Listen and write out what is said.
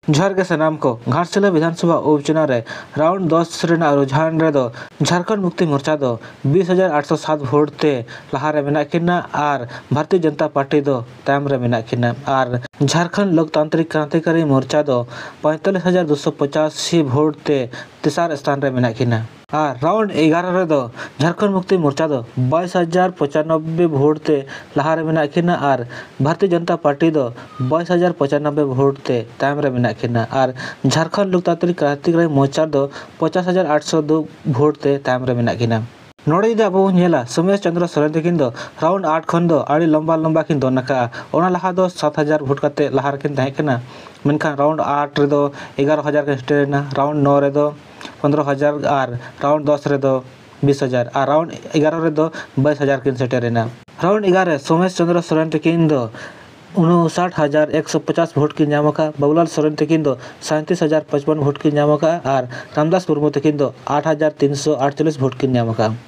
जोहार के सनाम को घाटशिला विधानसभा उपचुनाव रे राउंड 10 रेना रुझान रे दो झारखंड मुक्ति मोर्चा दो 20,807 वोट ते लहा रे मेना किना और भारतीय जनता पार्टी दो तायम रे मेना किना और झारखंड लोकतांत्रिक क्रांतिकारी मोर्चा दो 45,285 वोट ते तेसार स्थान रे मेना किना और राउंड 11 रे दो झारखंड मुक्ति मोर्चा दो 22,095 वोट ते लहा रे मेना किना और भारतीय जनता पार्टी दो 22,095 वोट ते तायम रे मेना किना और झारखंड लोकतांत्रिक क्रांतिकारी मोर्चा दो 50,802 वोट ते तायम रे मेना किना नोड़े जुदी अब नेला सोमेश चंद्र सोरेन तकिन दो राउंड 8 खन दो आड़ी लंबा किन दो नका ओना लहा दो 7,000 वोट कते लहा रकिन ताहे कना मेनखान राउंड 8 रे दो 11,000 के स्टेना राउंड 9 रे दो 15,000 और राउंड 10 रे दो 20,000 और राउंड 11 रे दो 22,000 किन सेटेरेना राउंड 11 सोमेश चंद्र सोरेन तकिन दो 59,150 वोट की नामका बाबूलाल सोरेन तकिन दो 37,055 वोट की नामका और रामदास मुर्मू तकिन दो 8,348 वोट की नामका।